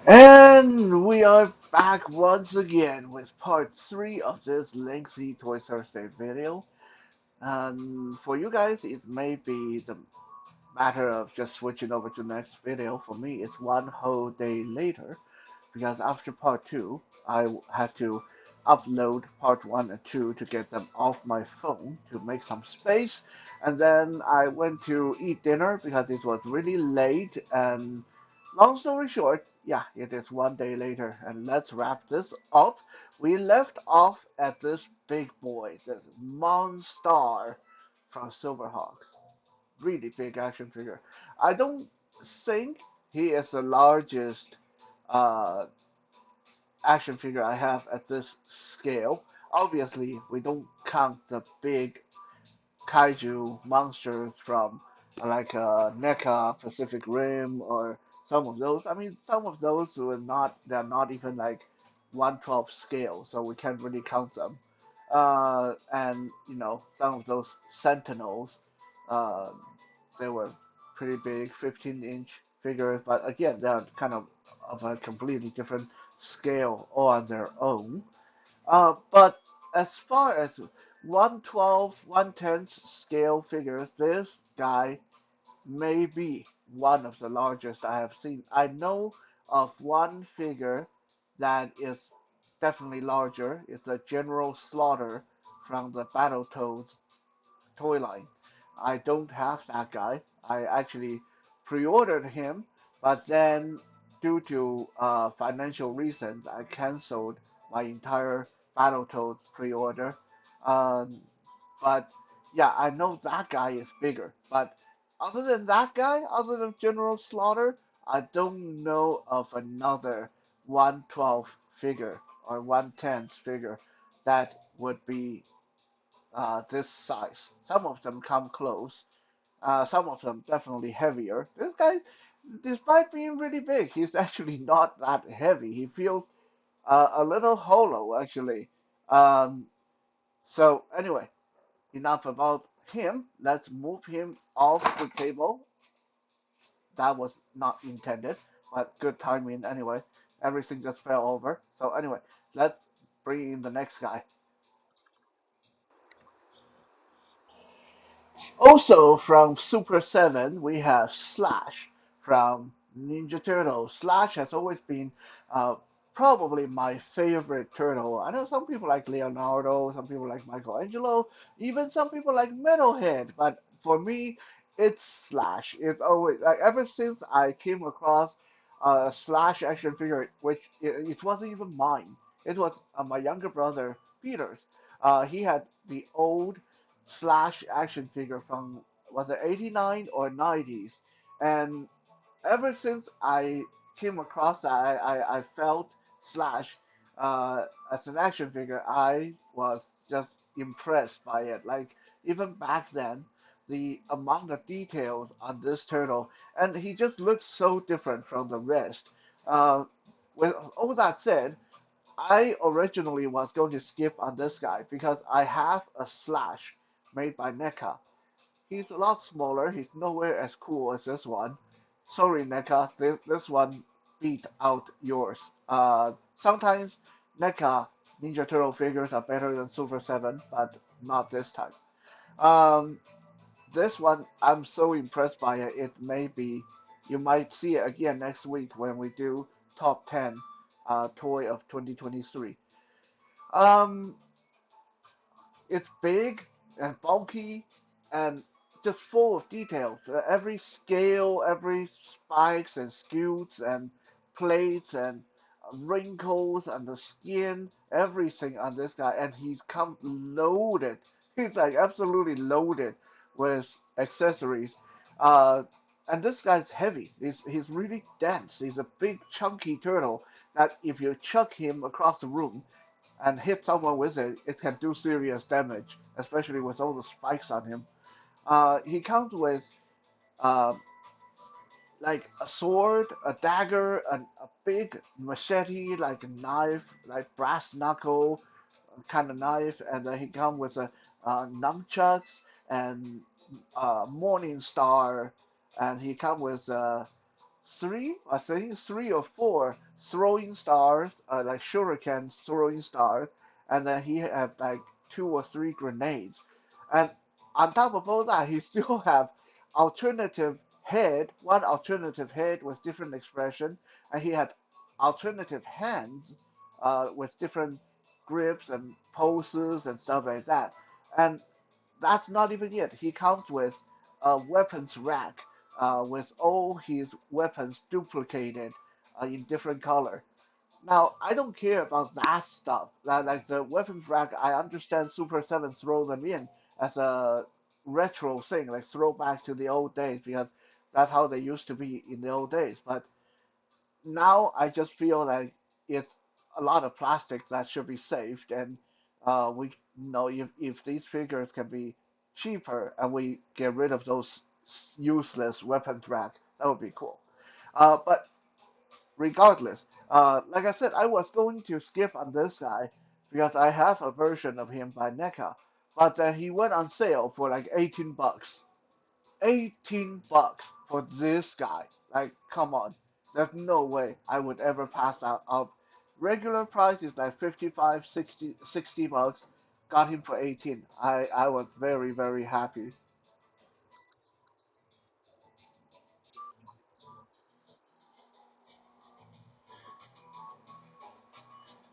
And we are back once again with part 3 of this lengthy Toy Thursday video. And for you guys, it may be the matter of just switching over to the next video. For me, it's one whole day later because after part 2, I had to upload part 1 and 2 to get them off my phone to make some space. And then I went to eat dinner because it was really late. And long story short, yeah, it is one day later. And let's wrap this up. We left off at this big boy, this Monstar from Silverhawks. Really big action figure. I don't think he is the largest uh, action figure I have at this scale. Obviously, we don't count the big kaiju monsters from NECA, Pacific Rim, or some of those. I mean, some of those were not, they're not even like 1/12 scale, so we can't really count them. And, some of those Sentinels, uh, they were pretty big, 15-inch figures, but again, they're kind of a completely different scale all on their own. But as far as 1/12, 1/10 scale figures, this guy may be one of the largest I have seen. I know of one figure that is definitely larger. It's a General Slaughter from the Battletoads toy line. I don't have that guy. I actually pre-ordered him, but then due to financial reasons, I canceled my entire Battletoads pre-order. Um, but yeah, I know that guy is bigger. But other than that guy, other than General Slaughter, I don't know of another 1/12 figure or 1/10 figure that would be this size. Some of them come close. Some of them definitely heavier. This guy, despite being really big, he's actually not that heavy. He feels a little hollow, actually. Um, so anyway, enough about him. Let's move him off the table. That was not intended, but good timing anyway. Everything just fell over. So anyway, let's bring in the next guy. Also from Super 7, we have Slash from Ninja Turtles. Slash has always been uh, probably my favorite turtle. I know some people like Leonardo, some people like Michelangelo, even some people like Metalhead, but for me, it's Slash. It's always like ever since I came across a Slash action figure, which it wasn't even mine. It was my younger brother Peter's. He had the old Slash action figure from was it 89 or 90s, and ever since I came across that, I felt Slash as an action figure. I was just impressed by it. Like even back then, the amount of details on this turtle, and he just looks so different from the rest. Uh, with all that said, I originally was going to skip on this guy because I have a Slash made by NECA. He's a lot smaller. He's nowhere as cool as this one. Sorry, NECA. This one beat out yours. Sometimes NECA Ninja Turtle figures are better than Super 7, but not this time. Um, this one, I'm so impressed by it. It may be, you might see it again next week when we do top 10 toy of 2023. Um, it's big and bulky and just full of details. Every scale, every spikes and scutes and plates and wrinkles and the skin, everything on this guy. And he's come loaded. He's like absolutely loaded with accessories. Uh, and this guy's heavy. He's really dense. He's a big chunky turtle that if you chuck him across the room, and hit someone with it, it can do serious damage, especially with all the spikes on him. He comes with uh, like a sword, a dagger, a big machete, like a knife, like brass knuckle kind of knife, and then he comes with a nunchucks and Morning Star, and he comes with three, I think three or four throwing stars, like shurikens throwing stars, and then he have like two or three grenades, and on top of all that, he still have alternative head, one alternative head with different expression, and he had alternative hands, with different grips and poses and stuff like that, and that's not even it. He comes with a weapons rack, with all his weapons duplicated, in different color. Now, I don't care about that stuff. Like the weapons rack, I understand Super 7 throw them in as a retro thing, like throw back to the old days because that's how they used to be in the old days. But now I just feel like it's a lot of plastic that should be saved, and we know if these figures can be cheaper and we get rid of those useless weapons rack, that would be cool. But regardless, like I said, I was going to skip on this guy because I have a version of him by NECA, but he went on sale for like $18. $18 for this guy. Like, come on. There's no way I would ever pass out of regular price is like 55, 60 bucks. Got him for 18. I was very, very happy.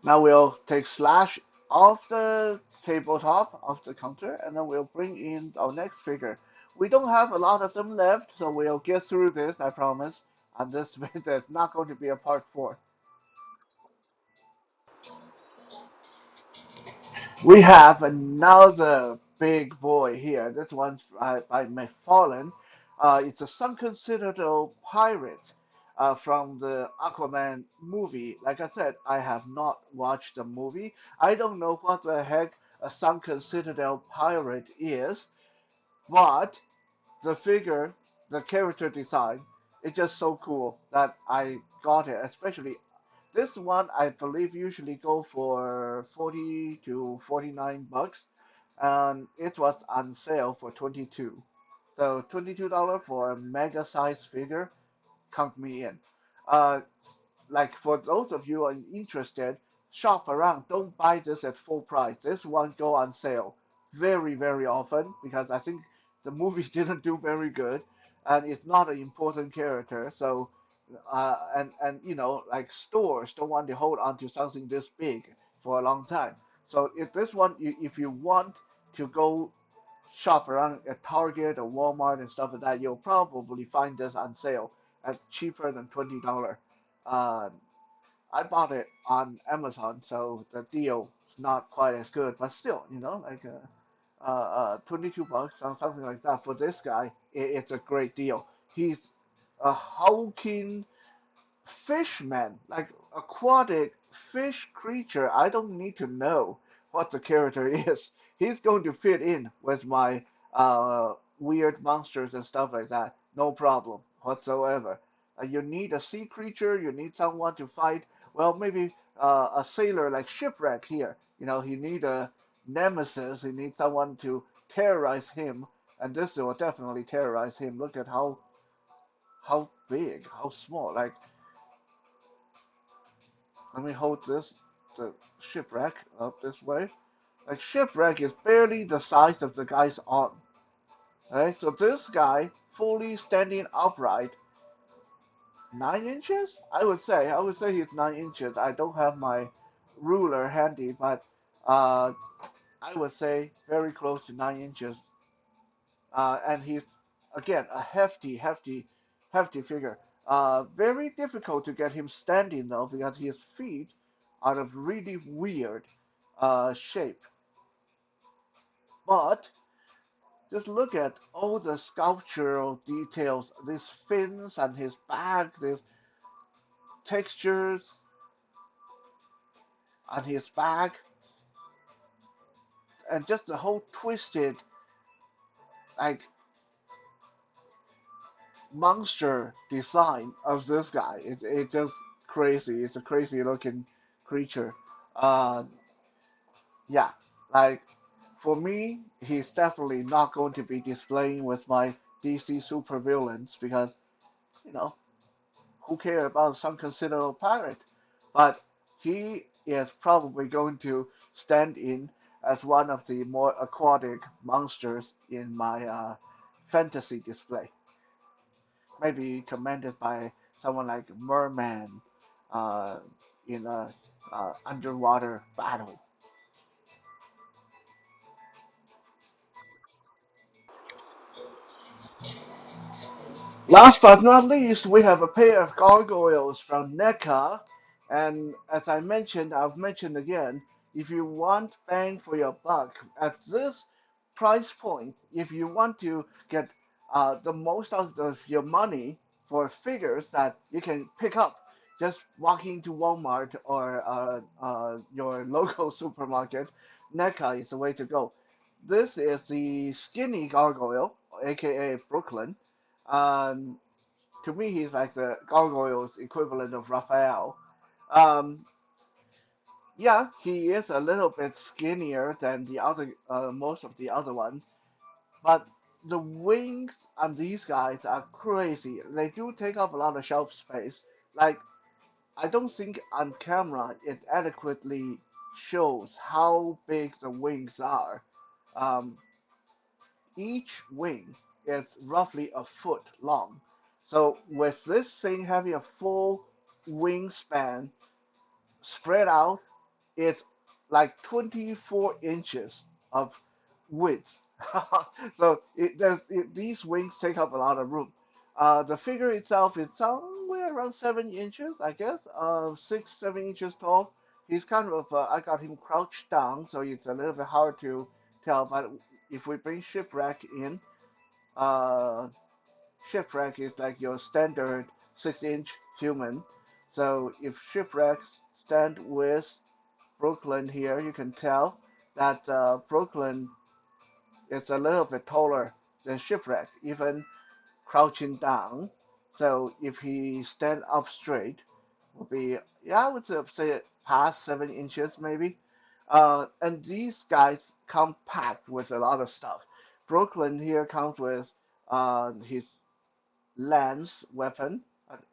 Now we'll take Slash off the tabletop, off the counter, and then we'll bring in our next figure. We don't have a lot of them left, so we'll get through this, I promise. And this there's not going to be a part 4. We have another big boy here. This one's by McFarlane. It's a Sunken Citadel pirate, from the Aquaman movie. Like I said, I have not watched the movie. I don't know what the heck a Sunken Citadel pirate is, but the figure, the character design, it's just so cool that I got it. Especially this one, I believe usually go for 40 to 49 bucks, and it was on sale for 22. So $22 for a mega size figure, count me in. Uh, like for those of you who are interested, shop around. Don't buy this at full price. This one go on sale very, very often because I think the movie didn't do very good, and it's not an important character. So, and like stores don't want to hold on to something this big for a long time. So if this one, if you want to go shop around at Target or Walmart and stuff like that, you'll probably find this on sale at cheaper than $20. Uh, I bought it on Amazon, so the deal is not quite as good, but still, like 22 bucks or something like that for this guy, it's a great deal. He's a hulking fishman, like aquatic fish creature. I don't need to know what the character is. He's going to fit in with my weird monsters and stuff like that. No problem whatsoever. You need a sea creature. You need someone to fight. Well, maybe a sailor like Shipwreck here. He need a nemesis. He needs someone to terrorize him, and this will definitely terrorize him. Look at how big, how small. Like, let me hold the Shipwreck up this way. Like, Shipwreck is barely the size of the guy's arm. Right? So this guy, fully standing upright, 9 inches? I would say he's 9 inches. I don't have my ruler handy, but uh, I would say very close to 9 inches. And he's again a hefty, hefty, hefty figure. Very difficult to get him standing though because his feet are of really weird shape. But just look at all the sculptural details, these fins on his back, these textures on his back, and just the whole twisted like monster design of this guy. It's just crazy. It's a crazy looking creature. Uh, yeah, like for me, he's definitely not going to be displaying with my DC supervillains because you know who care about some considerable pirate? But he is probably going to stand in as one of the more aquatic monsters in my fantasy display. Maybe commanded by someone like Merman uh, in a underwater battle. Last but not least, we have a pair of gargoyles from NECA. And as I mentioned, I've mentioned again, if you want bang for your buck at this price point, if you want to get the most out of your money for figures that you can pick up just walking into Walmart or your local supermarket, NECA is the way to go. This is the skinny gargoyle, aka Brooklyn. Um, to me, he's like the Gargoyle's equivalent of Raphael. Um, yeah, he is a little bit skinnier than the other, most of the other ones, but the wings on these guys are crazy. They do take up a lot of shelf space. Like, I don't think on camera it adequately shows how big the wings are. Um, each wing is roughly a foot long. So with this thing having a full wingspan spread out, it's like 24 inches of width. So these wings take up a lot of room. The figure itself is somewhere around 7 inches, I guess, 6, 7 inches tall. He's kind of, I got him crouched down, so it's a little bit hard to tell. But if we bring Shipwreck in, uh, Shipwreck is like your standard 6-inch human. So if Shipwrecks stand with Brooklyn here, you can tell that Brooklyn is a little bit taller than Shipwreck, even crouching down. So if he stand up straight, would be, yeah, I would say past 7 inches maybe. And these guys come packed with a lot of stuff. Brooklyn here comes with his lance weapon.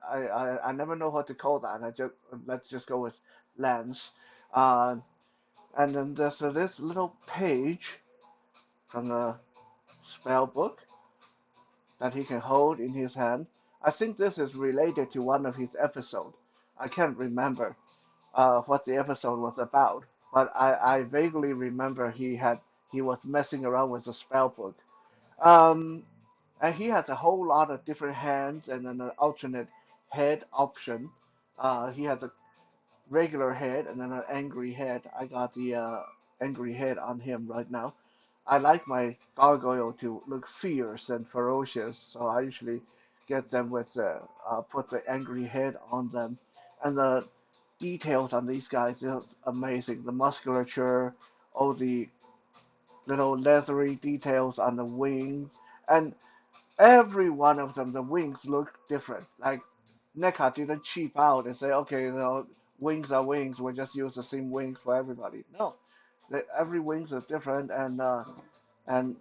I never know what to call that. I just let's just go with lance. Uh, and then there's this little page from the spell book that he can hold in his hand. I think this is related to one of his episodes. I can't remember what the episode was about, but I vaguely remember he was messing around with the spell book. Um, and he has a whole lot of different hands and then an alternate head option. He has a regular head and then an angry head. I got the angry head on him right now. I like my gargoyle to look fierce and ferocious, so I usually get them with put the angry head on them. And the details on these guys is amazing. The musculature, all the little leathery details on the wings, and every one of them, the wings look different. Like NECA didn't cheap out and say, okay, wings are wings. We just use the same wings for everybody. No, every wings are different, and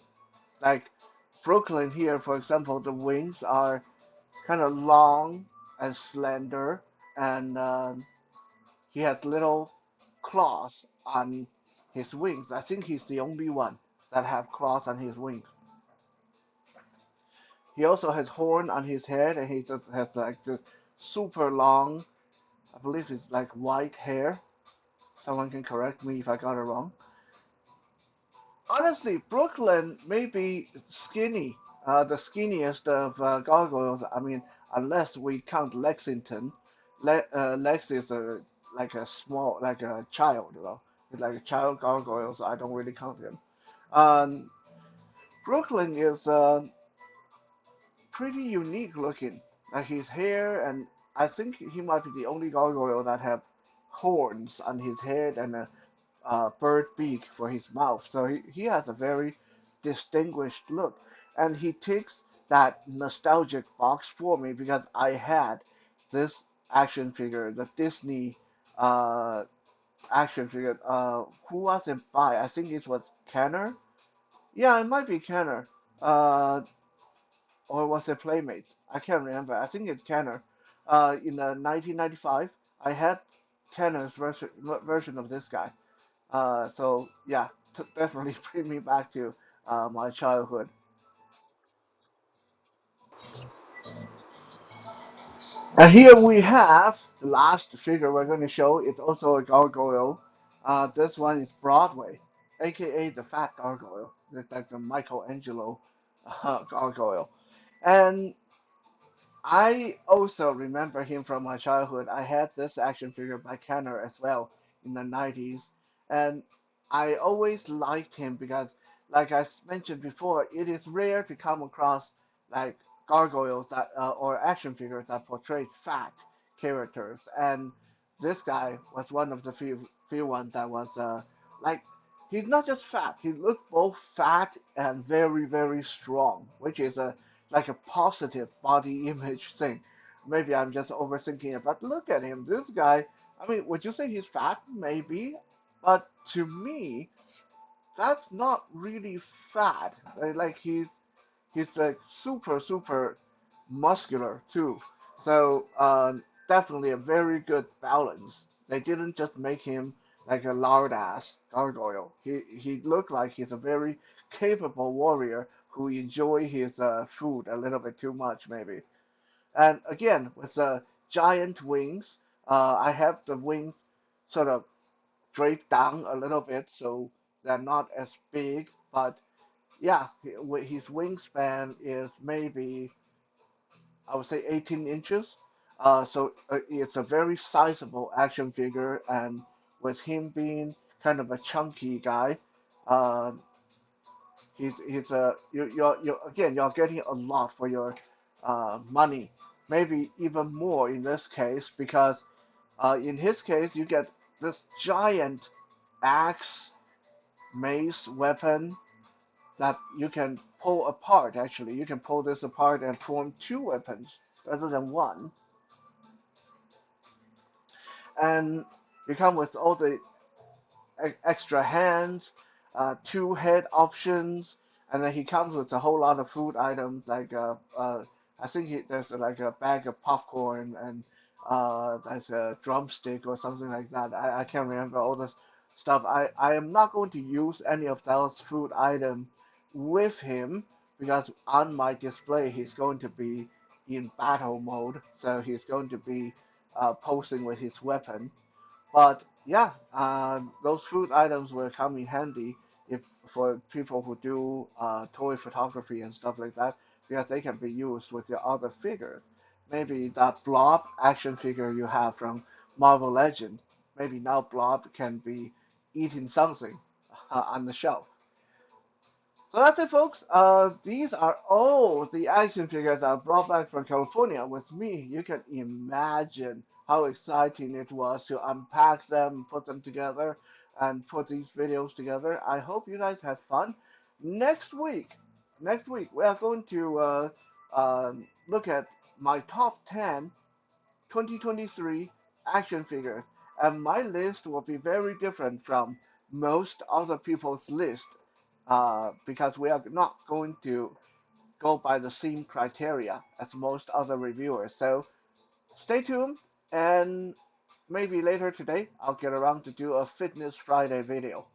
like Brooklyn here, for example, the wings are kind of long and slender, and he has little claws on his wings. I think he's the only one that have claws on his wings. He also has horn on his head, and he just has like this super long, I believe it's like white hair. Someone can correct me if I got it wrong. Honestly, Brooklyn may be skinny, the skinniest of gargoyles. I mean, unless we count Lexington. Lex is like a small, like a child, It's like a child gargoyle, so I don't really count him. Um, Brooklyn is pretty unique looking. Like his hair, and I think he might be the only gargoyle that have horns on his head and a bird beak for his mouth. So he has a very distinguished look, and he ticks that nostalgic box for me because I had this action figure, the Disney uh, action figure. Who was it by? I think it was Kenner. Yeah, it might be Kenner. Or was it Playmates? I can't remember. I think it's Kenner. in the 1995, I had Tanner's version of this guy. So yeah, definitely bring me back to my childhood. And here we have the last figure we're going to show. It's also a gargoyle. This one is Broadway, aka the Fat Gargoyle. It's like the Michelangelo gargoyle. And I also remember him from my childhood. I had this action figure by Kenner as well in the 90s, and I always liked him because, like I mentioned before, it is rare to come across like gargoyles that or action figures that portray fat characters, and this guy was one of the few ones that was like he's not just fat. He looked both fat and very strong, which is a like a positive body image thing. Maybe I'm just overthinking it, but look at him. This guy, I mean, would you say he's fat? Maybe, but to me, that's not really fat. Like he's like super muscular too. So definitely a very good balance. They didn't just make him like a lard ass gargoyle. He looked like he's a very capable warrior who enjoy his food a little bit too much maybe. And again with giant wings, I have the wings sort of draped down a little bit so they're not as big, but yeah, his wingspan is maybe I would say 18 inches. So it's a very sizable action figure, and with him being kind of a chunky guy, uh, he's a you're again you're getting a lot for your money, maybe even more in this case because in his case you get this giant axe mace weapon that you can pull apart. Actually, you can pull this apart and form two weapons rather than one. And you come with all the extra hands, two head options, and then he comes with a whole lot of food items like I think there's like a bag of popcorn and there's a drumstick or something like that. I can't remember all this stuff. I am not going to use any of those food items with him because on my display he's going to be in battle mode, so he's going to be posing with his weapon. But yeah, those food items will come in handy if for people who do toy photography and stuff like that, because they can be used with your other figures. Maybe that Blob action figure you have from Marvel Legend, maybe now Blob can be eating something on the shelf. So that's it, folks. These are all the action figures I brought back from California with me. You can imagine how exciting it was to unpack them, put them together, and put these videos together. I hope you guys had fun. Next week, next week we are going to look at my top 10 2023 action figures, and my list will be very different from most other people's list because we are not going to go by the same criteria as most other reviewers. So stay tuned, and maybe later today I'll get around to do a Fitness Friday video.